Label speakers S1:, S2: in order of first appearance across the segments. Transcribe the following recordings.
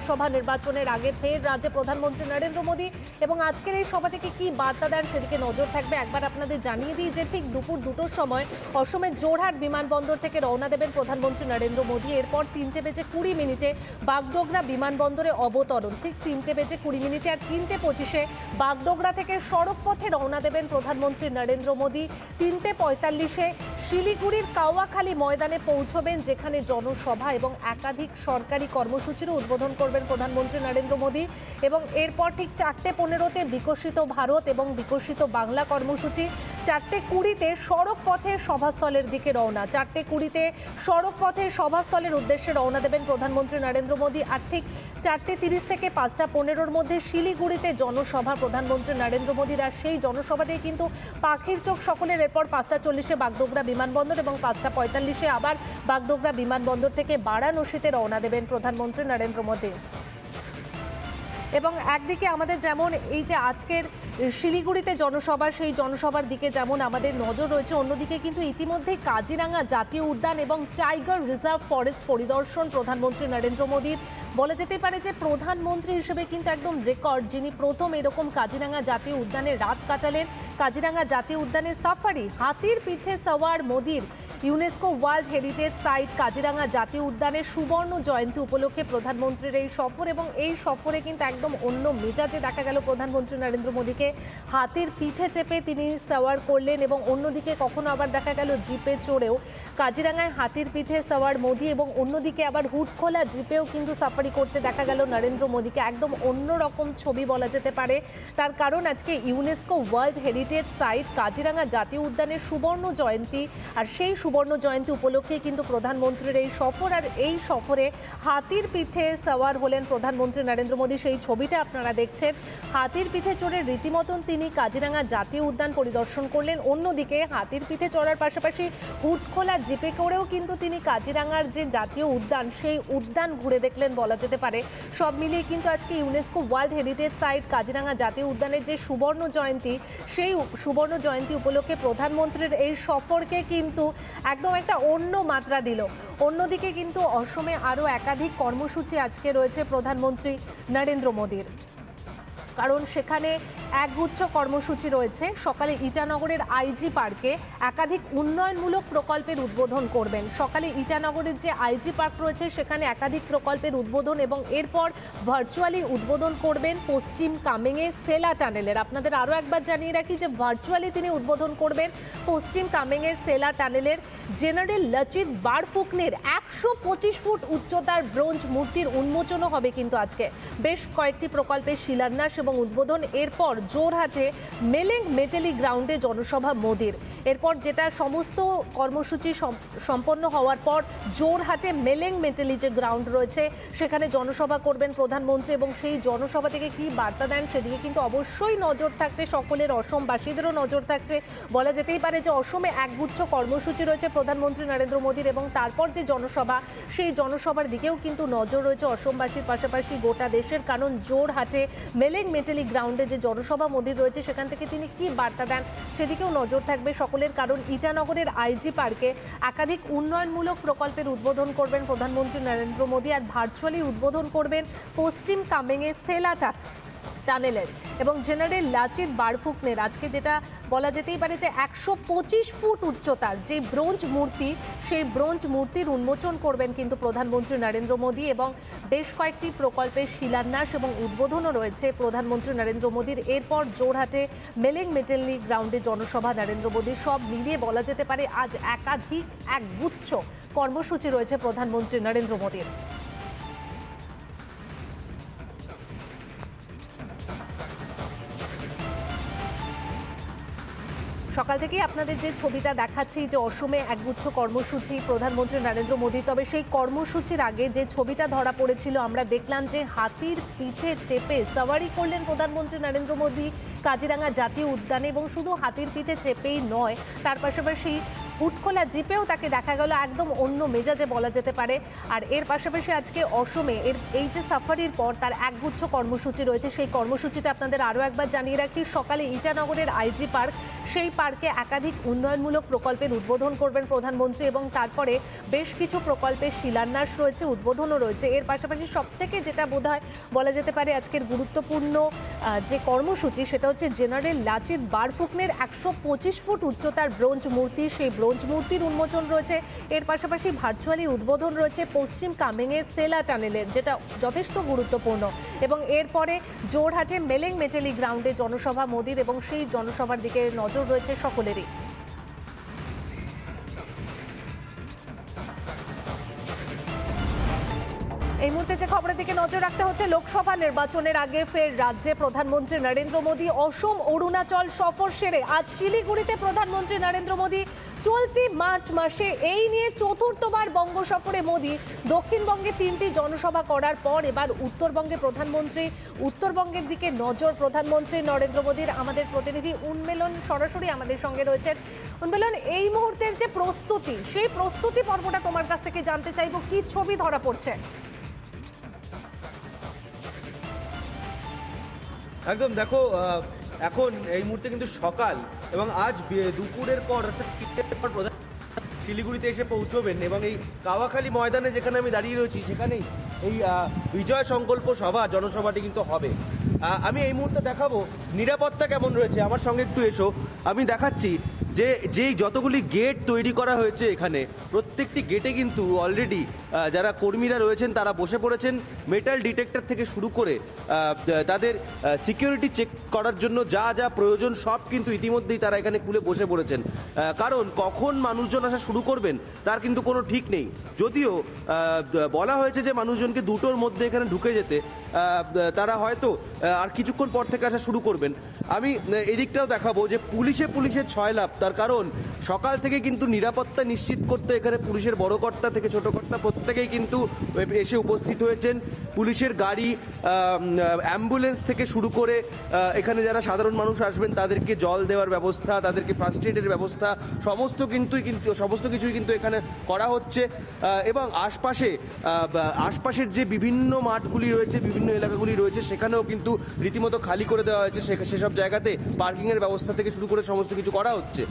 S1: লোকসভা নির্বাচনের আগে ফের রাজ্যে প্রধানমন্ত্রী নরেন্দ্র মোদী এবং আজকের এই সভা থেকে কি বার্তা দেন সেদিকে নজর থাকবে। একবার আপনাদের জানিয়ে দিই যে ঠিক দুপুর 2টোর সময় অসমের জোরহাট বিমানবন্দর থেকে রওনা দেবেন প্রধানমন্ত্রী নরেন্দ্র মোদী। এরপর 3:20 বাগডোগরা বিমানবন্দরে অবতরণ। ঠিক 3:20 আর 3:25 বাগডোগরা থেকে সড়ক পথে রওনা দেবেন প্রধানমন্ত্রী নরেন্দ্র মোদী। 3:45 শিলিগুড়ির কাওয়াখালী ময়দানে পৌঁছবেন, যেখানে জনসভা এবং একাধিক সরকারি কর্মসূচিরও উদ্বোধন করবেন প্রধানমন্ত্রী নরেন্দ্র মোদী। এবং এরপর ঠিক 4:15 বিকশিত ভারত এবং বিকশিত বাংলা কর্মসূচি। 4:20 সড়ক পথে সভাস্থলের দিকে রওনা। 4:20 সড়ক পথে সভাস্থলের উদ্দেশ্যে রওনা দেবেন প্রধানমন্ত্রী নরেন্দ্র মোদী। আর ঠিক 4:30 থেকে 5:15 মধ্যে শিলিগুড়িতে জনসভা প্রধানমন্ত্রী নরেন্দ্র মোদীর। আর সেই জনসভাতেই কিন্তু পাখির চোখ সকলের। এরপর 5:40 বাগডোগরা বিমানবন্দর এবং 5:45 আবার বাগডোগরা বিমানবন্দর থেকে বারাণসীতে রওনা দেবেন প্রধানমন্ত্রী নরেন্দ্র মোদী। এবং একদিকে আমাদের যেমন এই যে আজকের শিলিগুড়িতে জনসভা, সেই জনসভার দিকে যেমন আমাদের নজর রয়েছে, অন্যদিকে কিন্তু ইতিমধ্যেই কাজিরাঙ্গা জাতীয় উদ্যান এবং টাইগার রিজার্ভ ফরেস্ট পরিদর্শন প্রধানমন্ত্রী নরেন্দ্র মোদীর। বলা যেতে পারে যে প্রধানমন্ত্রী হিসেবে কিন্তু একদম রেকর্ড, যিনি প্রথম এরকম কাজিরাঙ্গা জাতীয় উদ্যানে রাত কাটালেন। কাজিরাঙ্গা জাতীয় উদ্যানে সাফারি, হাতির পিঠে সওয়ার মোদীর। UNESCO world heritage site Kaziranga জাতীয় উদ্যানের সুবর্ণ জয়ন্তী উপলক্ষে প্রধানমন্ত্রীর এই সফর। এবং এই সফরে কিন্তু একদম অন্য মেজাজে দেখা গেল প্রধানমন্ত্রী নরেন্দ্র মোদীকে। হাতির পিঠে চেপে তিনি সাওয়ার করলেন এবং অন্যদিকে কখনো আবার দেখা গেল জিপে চড়েও। কাজিরাঙ্গায় হাতির পিঠে সাওয়ার মোদী এবং অন্যদিকে আবার হুডখোলা জিপেও কিন্তু সাফারি করতে দেখা গেল নরেন্দ্র মোদীকে। একদম অন্যরকম ছবি বলা যেতে পারে। তার কারণ আজকে UNESCO world heritage site Kaziranga জাতীয় উদ্যানের সুবর্ণ জয়ন্তী। আর সেই সুবর্ণ জয়ন্তী উপলক্ষে কিন্তু প্রধানমন্ত্রীর এই সফর। আর এই সফরে হাতির পিঠে সাওয়ার হলেন প্রধানমন্ত্রী নরেন্দ্র মোদী। সেই ছবিটা আপনারা দেখছেন। হাতির পিঠে চড়ে রীতিমতন তিনি কাজিরাঙ্গা জাতীয় উদ্যান পরিদর্শন করলেন। অন্যদিকে হাতির পিঠে চড়ার পাশাপাশি হুডখোলা জিপে করেও কিন্তু তিনি কাজিরাঙ্গার যে জাতীয় উদ্যান, সেই উদ্যান ঘুরে দেখলেন বলা যেতে পারে। সব মিলিয়ে কিন্তু আজকে UNESCO world heritage site Kaziranga জাতীয় উদ্যানের যে সুবর্ণ জয়ন্তী, সেই সুবর্ণ জয়ন্তী উপলক্ষে প্রধানমন্ত্রীর এই সফরকে কিন্তু একদম একটা অন্য মাত্রা দিল। অন্যদিকে কিন্তু অসমে আরও একাধিক কর্মসূচি আজকে রয়েছে প্রধানমন্ত্রী নরেন্দ্র মোদীর। কারণ সেখানে একগুচ্ছ কর্মসূচি রয়েছে। সকালে ইটানগরের আইজি পার্কে একাধিক উন্নয়নমূলক প্রকল্পের উদ্বোধন করবেন। সকালে ইটানগরের যে আইজি পার্ক রয়েছে সেখানে একাধিক প্রকল্পের উদ্বোধন এবং এরপর ভার্চুয়ালি উদ্বোধন করবেন পশ্চিম কামেঙে সেলা টানেলের। আপনাদের আরও একবার জানিয়ে রাখি যে ভার্চুয়ালি তিনি উদ্বোধন করবেন পশ্চিম কামেঙের সেলা টানেলের। জেনারেল লচিত বারফুকনের 125 ফুট উচ্চতার ব্রোঞ্জ মূর্তির উন্মোচনও হবে কিন্তু আজকে। বেশ কয়েকটি প্রকল্পের শিলান্যাস এবং উদ্বোধন। এরপর জোরহাটে মেলেং মেটেলি গ্রাউন্ডে জনসভা মোদীর। এরপর যেটা সমস্ত কর্মসূচি সম্পন্ন হওয়ার পর জোরহাটে মেলেং মেটেলি যে গ্রাউন্ড রয়েছে সেখানে জনসভা করবেন প্রধানমন্ত্রী। এবং সেই জনসভা থেকে কি বার্তা দেন সেদিকে কিন্তু অবশ্যই নজর থাকছে সকলের, অসমবাসীদেরও নজর থাকছে। বলা যেতেই পারে যে অসমে একগুচ্ছ কর্মসূচি রয়েছে প্রধানমন্ত্রী নরেন্দ্র মোদীর এবং তারপর যে জনসভা, সেই জনসভার দিকেও কিন্তু নজর রয়েছে অসমবাসীর পাশাপাশি গোটা দেশের। কারণ জোরহাটে মেলেং মেটেলি গ্রাউন্ডে যে জনসভা মোদীর রয়েছে সেখান থেকে তিনি কি বার্তা দেন সেদিকেও নজর থাকবে সকলের। কারণ ইটানগরের আইজি পার্কে একাধিক উন্নয়নমূলক প্রকল্পের উদ্বোধন করবেন প্রধানমন্ত্রী নরেন্দ্র মোদী। আর ভার্চুয়ালি উদ্বোধন করবেন পশ্চিম কামেঙে সেলাটা টানেলের। এবং জেনারেল লচিত বারফুকনের আজকে যেটা বলা যেতেই পারে যে 125 ফুট উচ্চতার যে ব্রোঞ্জ মূর্তি, সেই ব্রোঞ্জ মূর্তির উন্মোচন করবেন কিন্তু প্রধানমন্ত্রী নরেন্দ্র মোদী। এবং বেশ কয়েকটি প্রকল্পের শিলান্যাস এবং উদ্বোধনও রয়েছে প্রধানমন্ত্রী নরেন্দ্র মোদীর। এরপর জোরহাটে মেলেং মেটেলি গ্রাউন্ডে জনসভা নরেন্দ্র মোদীর। সব মিলিয়ে বলা যেতে পারে আজ একাধিক একগুচ্ছ কর্মসূচি রয়েছে প্রধানমন্ত্রী নরেন্দ্র মোদীর। সকাল থেকেই আপনাদের যে ছবিটা দেখাচ্ছি যে অসমে একগুচ্ছ কর্মসূচি প্রধানমন্ত্রী নরেন্দ্র মোদী। তবে সেই কর্মসূচির আগে যে ছবিটা ধরা পড়েছিল, আমরা দেখলাম যে হাতির পিঠে চেপে সাওয়ারি করলেন প্রধানমন্ত্রী নরেন্দ্র মোদী কাজিরাঙ্গা জাতীয় উদ্যানে। এবং শুধু হাতির পিঠে চেপেই নয়, তার পাশাপাশি হুটখোলা জিপেও তাকে দেখা গেল একদম অন্য মেজাজে বলা যেতে পারে। আর এর পাশাপাশি আজকে অসমে এই যে সাফারির পর তার একগুচ্ছ কর্মসূচি রয়েছে, সেই কর্মসূচিটা আপনাদের আরও একবার জানিয়ে রাখি। সকালে ইটানগরের আইজি পার্ক, সেই পার্কে একাধিক উন্নয়নমূলক প্রকল্পের উদ্বোধন করবেন প্রধানমন্ত্রী এবং তারপরে বেশ কিছু প্রকল্পের শিলান্যাস রয়েছে, উদ্বোধনও রয়েছে। এর পাশাপাশি সবথেকে যেটা বোধহয় বলা যেতে পারে আজকের গুরুত্বপূর্ণ যে কর্মসূচি, সেটা হচ্ছে জেনারেল লাচিত বারফুকনের 125 ফুট উচ্চতার ব্রোঞ্জ মূর্তি, সেই ব্রোঞ্জ মূর্তির উন্মোচন রয়েছে। এর পাশাপাশি ভার্চুয়ালি উদ্বোধন রয়েছে পশ্চিম কামেংয়ের সেলা টানেলের, যেটা যথেষ্ট গুরুত্বপূর্ণ। এবং এরপরে জোরহাটে মেলেং মেটেলি গ্রাউন্ডে জনসভা মোদির এবং সেই জনসভার দিকে নজর রয়েছে সকলেরই। এই মুহূর্তে যে খবরের দিকে নজর রাখতে হচ্ছে, লোকসভা নির্বাচনের আগে ফের রাজ্যে প্রধানমন্ত্রী নরেন্দ্র মোদী অসম অরুণাচল সফর সেরে আজ শিলিগুড়িতে প্রধানমন্ত্রী নরেন্দ্র মোদী চলতি মার্চ মাসে এই নিয়ে চতুর্থবার বঙ্গ সফরে মোদী। দক্ষিণবঙ্গে 3টি জনসভা করার পর এবার উত্তরবঙ্গে উত্তরবঙ্গের দিকে নজর প্রধানমন্ত্রী নরেন্দ্র মোদীর। আমাদের প্রতিনিধি উন্মেলন সরাসরি আমাদের সঙ্গে রয়েছেন। উন্মেলন, এই মুহূর্তের যে প্রস্তুতি, সেই প্রস্তুতি পর্বটা তোমার কাছ থেকে জানতে চাইবো, কি ছবি ধরা পড়ছে?
S2: একদম, দেখো এখন এই মুহূর্তে কিন্তু সকাল এবং আজ দুপুরের পর অর্থাৎ প্রধান শিলিগুড়িতে এসে পৌঁছবেন এবং এই কাওয়াখালী ময়দানে যেখানে আমি দাঁড়িয়ে রয়েছি সেখানেই এই বিজয় সংকল্প সভা জনসভাটি কিন্তু হবে। আমি এই মুহূর্তে দেখাবো নিরাপত্তা কেমন রয়েছে, আমার সঙ্গে একটু এসো। আমি দেখাচ্ছি যে যেই যতগুলি গেট তৈরি করা হয়েছে এখানে, প্রত্যেকটি গেটে কিন্তু অলরেডি যারা কর্মীরা রয়েছেন তারা বসে পড়েছেন। মেটাল ডিটেক্টর থেকে শুরু করে তাদের সিকিউরিটি চেক করার জন্য যা যা প্রয়োজন সব কিন্তু ইতিমধ্যেই তারা এখানে খুলে বসে পড়েছেন। কারণ কখন মানুষজন আসা শুরু করবেন তার কিন্তু কোনো ঠিক নেই। যদিও বলা হয়েছে যে মানুষজনকে 2টোর মধ্যে এখানে ঢুকে যেতে, তারা হয়তো আর কিছুক্ষণ পর থেকে আসা শুরু করবেন। আমি এদিকটাও দেখাবো যে পুলিশের 6 লাভ, তার কারণ সকাল থেকে কিন্তু নিরাপত্তা নিশ্চিত করতে এখানে পুলিশের বড় কর্তা থেকে ছোট কর্তা প্রত্যেকেই কিন্তু এসে উপস্থিত হয়েছেন। পুলিশের গাড়ি, অ্যাম্বুলেন্স থেকে শুরু করে এখানে যারা সাধারণ মানুষ আসবেন তাদেরকে জল দেওয়ার ব্যবস্থা, তাদেরকে ফার্স্ট এডের ব্যবস্থা সমস্ত কিছুই কিন্তু এখানে করা হচ্ছে। এবং আশপাশের যে বিভিন্ন মাঠগুলি রয়েছে, বিভিন্ন এলাকাগুলি রয়েছে, সেখানেও কিন্তু রীতিমতো খালি করে দেওয়া হয়েছে। সেসব জায়গাতে পার্কিংয়ের ব্যবস্থা থেকে শুরু করে সমস্ত কিছু করা হচ্ছে।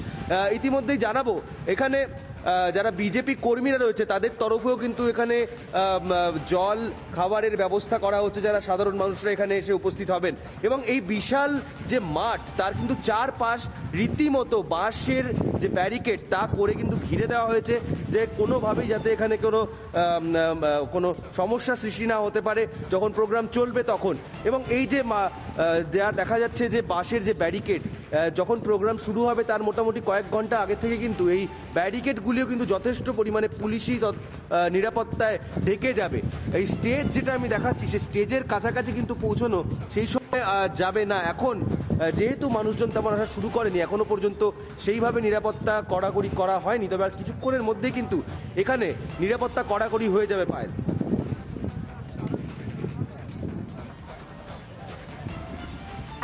S2: ইতিমধ্যেই জানাবো এখানে যারা বিজেপি কর্মীরা রয়েছে তাদের তরফেও কিন্তু এখানে জল খাবারের ব্যবস্থা করা হচ্ছে, যারা সাধারণ মানুষরা এখানে এসে উপস্থিত হবেন। এবং এই বিশাল যে মাঠ তার কিন্তু চারপাশ রীতিমতো বাঁশের যে ব্যারিকেড তা করে কিন্তু ঘিরে দেওয়া হয়েছে, যে কোনোভাবেই যাতে এখানে কোনো সমস্যা সৃষ্টি না হতে পারে যখন প্রোগ্রাম চলবে তখন। এবং এই যে দেখা যাচ্ছে যে বাঁশের যে ব্যারিকেড, যখন প্রোগ্রাম শুরু হবে তার মোটামুটি কয়েক ঘন্টা আগে থেকে কিন্তু এই ব্যারিকেডগুলিও কিন্তু যথেষ্ট পরিমাণে পুলিশি নিরাপত্তায় ঢেকে যাবে। এই স্টেজ যেটা আমি দেখাচ্ছি, সেই স্টেজের কাছাকাছি কিন্তু পৌঁছানো সেই সময় যাবে না। এখন যেহেতু মানুষজন তেমন আসা শুরু করেনি, এখনো পর্যন্ত সেইভাবে নিরাপত্তা কড়াকড়ি করা হয়নি, তবে আর কিছুক্ষণের মধ্যেই কিন্তু এখানে নিরাপত্তা কড়াকড়ি হয়ে যাবে। পায়েল,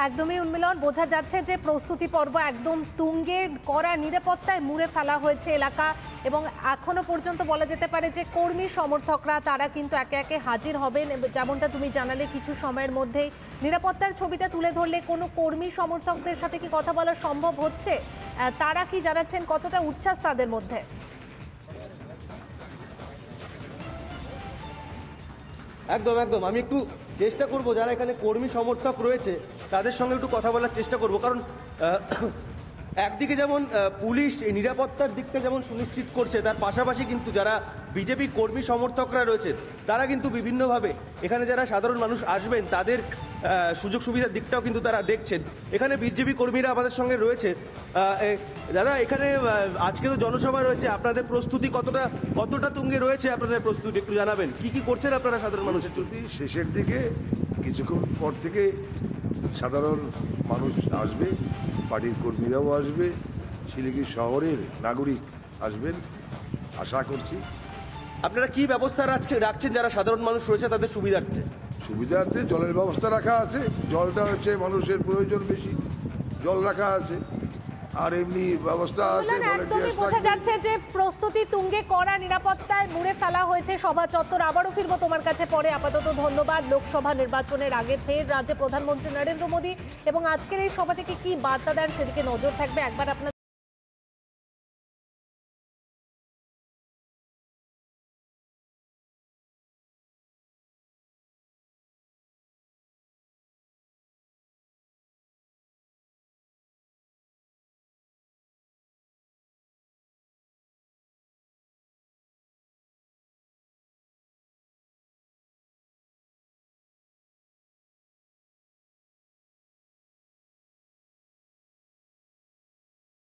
S1: একদমই উন্মিলন, বোঝা যাচ্ছে যে প্রস্তুতি পর্ব একদম তুঙ্গে, কড়া নিরাপত্তায় মুড়ে ফেলা হয়েছে এলাকা। এবং এখনো পর্যন্ত বলা যেতে পারে যে কর্মী সমর্থকরা তারা কিন্তু একে একে হাজির হবেন। যেমনটা তুমি জানালে কিছু সময়ের মধ্যেই নিরাপত্তার ছবিটা তুলে ধরলে, কোনো কর্মী সমর্থকদের সাথে কি কথা বলা সম্ভব হচ্ছে? তারা কি জানাচ্ছেন, কতটা উচ্ছ্বাস তাদের মধ্যে?
S2: একদম আমি একটু চেষ্টা করব যারা এখানে কর্মী সমর্থক রয়েছে তাদের সঙ্গে একটু কথা বলার চেষ্টা করব। কারণ একদিকে যেমন পুলিশ নিরাপত্তার দিকটা যেমন সুনিশ্চিত করছে, তার পাশাপাশি কিন্তু যারা বিজেপি কর্মী সমর্থকরা রয়েছে তারা কিন্তু বিভিন্নভাবে এখানে যারা সাধারণ মানুষ আসবেন তাদের সুযোগ সুবিধার দিকটাও কিন্তু তারা দেখছেন। এখানে বিজেপি কর্মীরা আমাদের সঙ্গে রয়েছে। দাদা, এখানে আজকে তো জনসভা রয়েছে, আপনাদের প্রস্তুতি কতটা তুঙ্গে রয়েছে? আপনাদের প্রস্তুতি একটু জানাবেন, কি করছেন আপনারা সাধারণ মানুষের?
S3: শেষের দিকে কিছুক্ষণ পর থেকে সাধারণ মানুষ আসবে, পার্টির কর্মীরাও আসবে, শিলিগুড়ি শহরের নাগরিক আসবেন আশা করছি।
S2: আপনারা কি ব্যবস্থা রাখছেন যারা সাধারণ মানুষ রয়েছে তাদের সুবিধার্থে?
S3: জলের ব্যবস্থা রাখা আছে। জলটা হচ্ছে মানুষের প্রয়োজন বেশি, জল রাখা আছে। আর এমনি ব্যবস্থা আছে,
S1: বললেন একদমই
S3: volunteers
S1: বোঝা
S3: থাকবে।
S1: যাচ্ছে যে প্রস্তুতি তুঙ্গে, কড়া নিরাপত্তায় মুড়ে ফেলা হয়েছে সভা চত্বর। আবারও ফিরবো তোমার কাছে পরে, আপাতত ধন্যবাদ। লোকসভা নির্বাচনের আগে ফের রাজ্যে প্রধানমন্ত্রী নরেন্দ্র মোদী এবং আজকের এই সভা থেকে কি বার্তা দেন সেদিকে নজর থাকবে। একবার আপনার